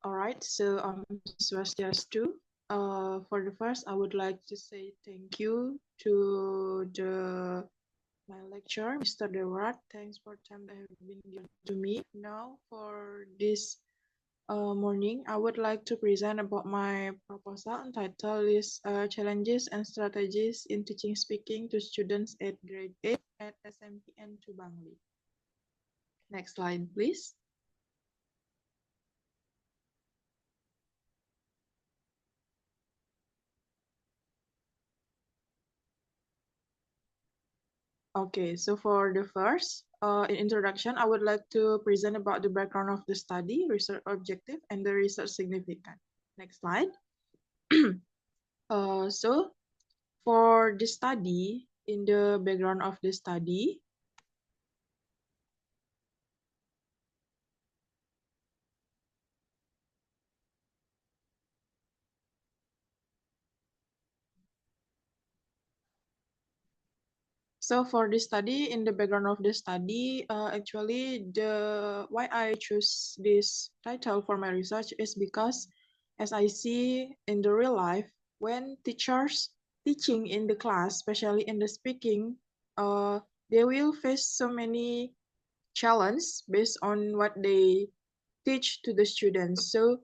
All right, so Swastiastu. For the first, I would like to say thank you to my lecturer, Mr. Dewart. Thanks for time that have been given to me. Now, for this morning, I would like to present about my proposal entitled is Challenges and Strategies in Teaching Speaking to Students at Grade 8 at SMPN Tubangli. Next slide, please. Okay, so for the first introduction, I would like to present about the background of the study, research objective, and the research significance. Next slide. So for the study, in the background of the study, so for the study, in the background of the study, actually why I choose this title for my research is because as I see in the real life, when teachers teaching in the class, especially in the speaking, they will face so many challenges based on what they teach to the students. So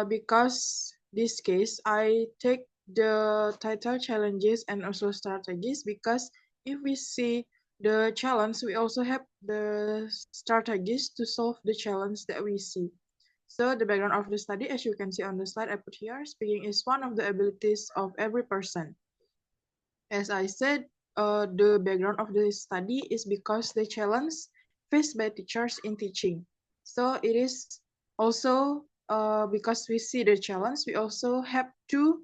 because this case, I take the title challenges and also strategies because if we see the challenge, we also have the strategies to solve the challenge that we see. So the background of the study, as you can see on the slide I put here, speaking is one of the abilities of every person. As I said, the background of the study is because the challenge faced by teachers in teaching. So it is also because we see the challenge, we also have to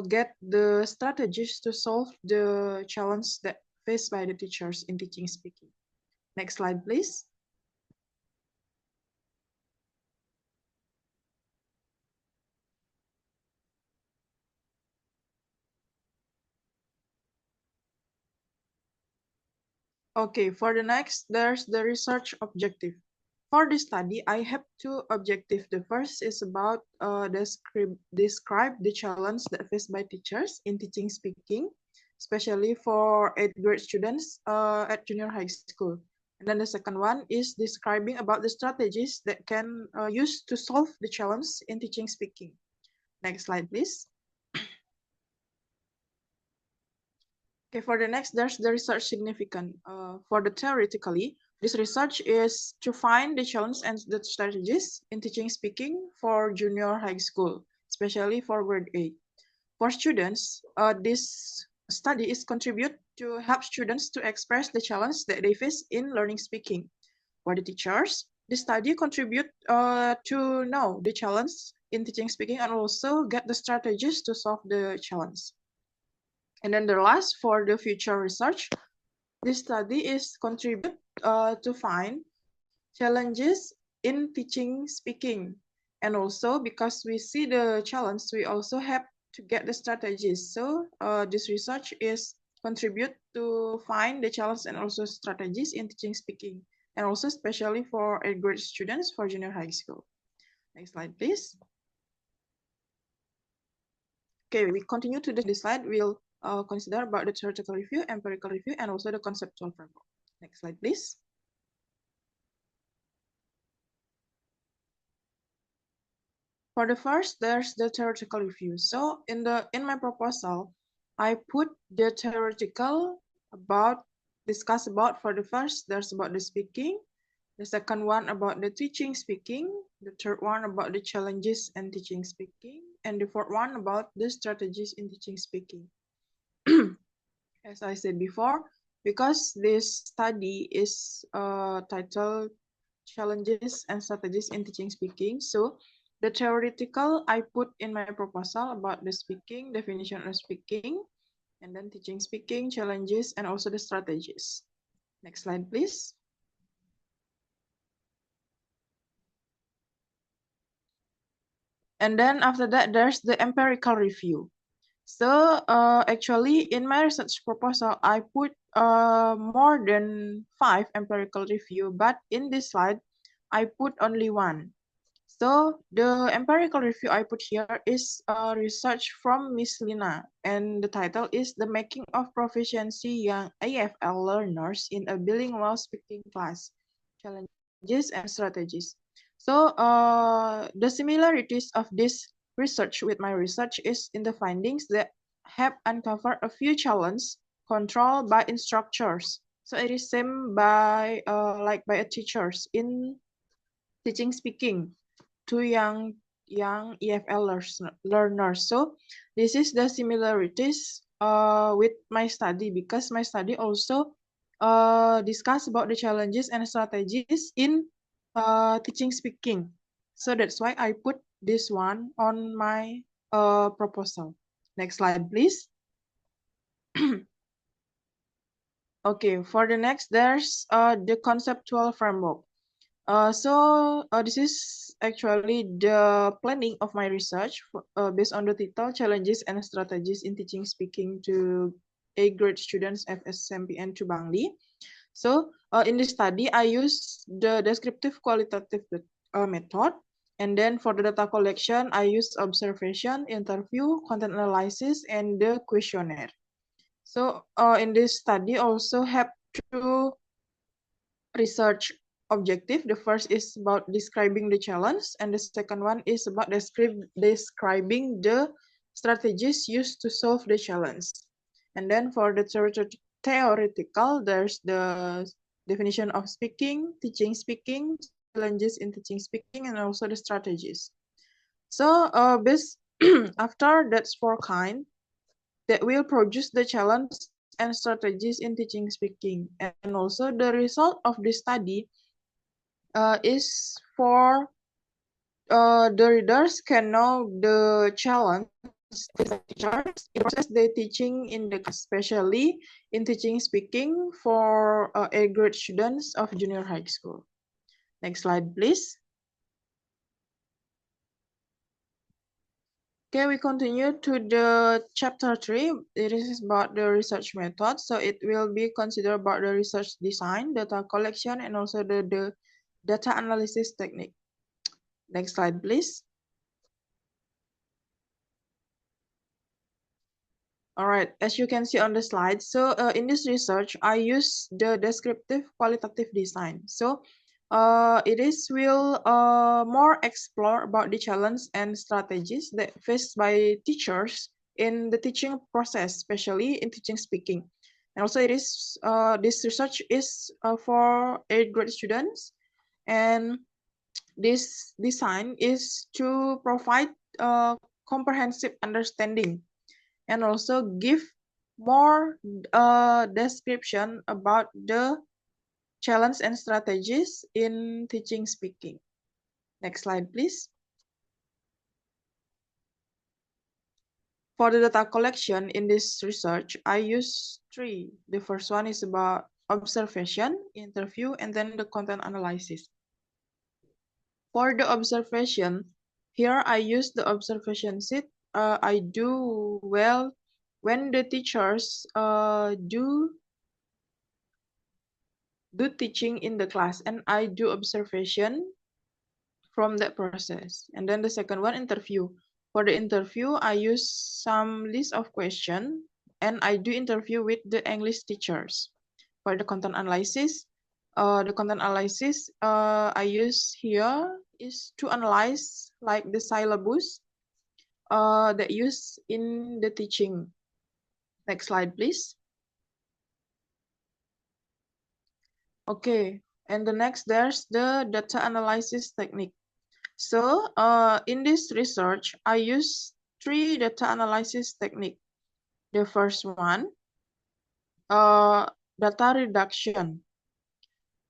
get the strategies to solve the challenge that faced by the teachers in teaching speaking. Next slide, please. Okay, for the next, there's the research objective. For this study, I have two objectives. The first is about describe the challenge that faced by teachers in teaching speaking, especially for 8th grade students at junior high school. And then the second one is describing about the strategies that can use to solve the challenge in teaching speaking. Next slide, please. Okay, for the next, there's the research significant. For the theoretically, this research is to find the challenge and the strategies in teaching speaking for junior high school, especially for grade 8. For students, this study is contribute to help students to express the challenge that they face in learning speaking. For the teachers, the study contribute to know the challenge in teaching speaking and also get the strategies to solve the challenge. And then the last, for the future research, this study is contribute to find challenges in teaching speaking. And also because we see the challenge, we also have to get the strategies. So this research is contribute to find the challenge and also strategies in teaching speaking. And also especially for 8th grade students for junior high school. Next slide, please. Okay, we continue to the slide. We'll consider about the theoretical review, empirical review, and also the conceptual framework. Next slide, please. For the first, there's the theoretical review. So in my proposal, I put the theoretical about discuss about. For the first, there's about the speaking. The second one about the teaching speaking. The third one about the challenges and teaching speaking, and the fourth one about the strategies in teaching speaking. As I said before, because this study is titled Challenges and Strategies in Teaching Speaking, so the theoretical I put in my proposal about the speaking, definition of speaking, and then teaching speaking, challenges, and also the strategies. Next slide, please. And then after that, there's the empirical review. So actually in my research proposal, I put more than 5 empirical review, but in this slide, I put only one. So the empirical review I put here is research from Miss Lina, and the title is The Making of Proficiency Young AFL Learners in a Bilingual Speaking Class, Challenges and Strategies. So the similarities of this research with my research is in the findings that have uncovered a few challenges controlled by instructors. So it is same by like by a teachers in teaching speaking to young EFL learners. So this is the similarities with my study, because my study also discuss about the challenges and strategies in teaching speaking. So that's why I put this one on my proposal. Next slide, please. Okay, for the next, there's the conceptual framework. This is actually the planning of my research based on the title Challenges and Strategies in Teaching Speaking to A grade students at SMPN Tubangli. So in this study, I use the descriptive qualitative method. And then for the data collection, I use observation, interview, content analysis, and the questionnaire. So in this study also have two research objective. The first is about describing the challenge, and the second one is about describing the strategies used to solve the challenge. And then for the theoretical, there's the definition of speaking, teaching speaking, challenges in teaching speaking, and also the strategies. So after that's four kind that will produce the challenge and strategies in teaching speaking. And also the result of this study is for the readers can know the challenge teachers in the process they teaching in the class, especially in teaching speaking for A grade students of junior high school. Next slide, please. Okay, we continue to the chapter 3. It is about the research method. So it will be considered about the research design, data collection, and also the data analysis technique. Next slide, please. All right, as you can see on the slide, so in this research, I use the descriptive qualitative design. So it will more explore about the challenge and strategies that faced by teachers in the teaching process, especially in teaching speaking. And also this research is for 8th grade students, and this design is to provide comprehensive understanding and also give more description about the challenge and strategies in teaching speaking. Next slide, please. For the data collection in this research, I use 3. The first one is about observation, interview, and then the content analysis. For the observation, here I use the observation sheet. I do well when the teachers do teaching in the class, and I do observation from that process. And then the second one, interview. For the interview, I use some list of questions, and I do interview with the English teachers. For the content analysis, I use here is to analyze like the syllabus that used in the teaching. Next slide, please. Okay, and the next, there's the data analysis technique. So in this research, I use 3 data analysis technique. The first one, data reduction.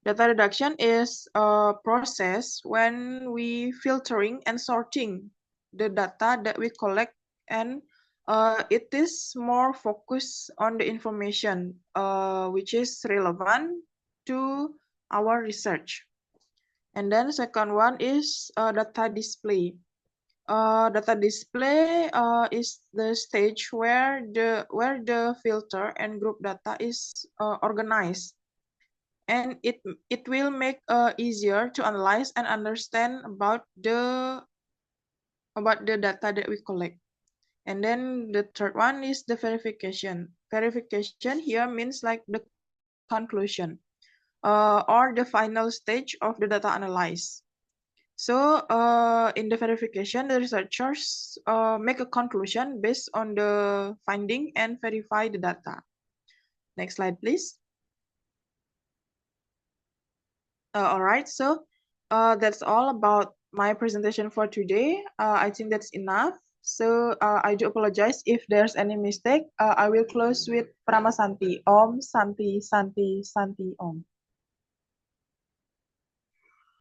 Data reduction is a process when we filtering and sorting the data that we collect, and it is more focused on the information which is relevant to our research. And then the second one is data display. Data display is the stage where the filter and group data is organized. and it will make easier to analyze and understand about the data that we collect. And then the third one is the verification. Verification here means like the conclusion or the final stage of the data analysis. So in the verification, the researchers make a conclusion based on the finding and verify the data. Next slide, please. All right, so that's all about my presentation for today. I think that's enough. So I do apologize if there's any mistake. I will close with Prama Santi. Om Santi Santi Santi Om.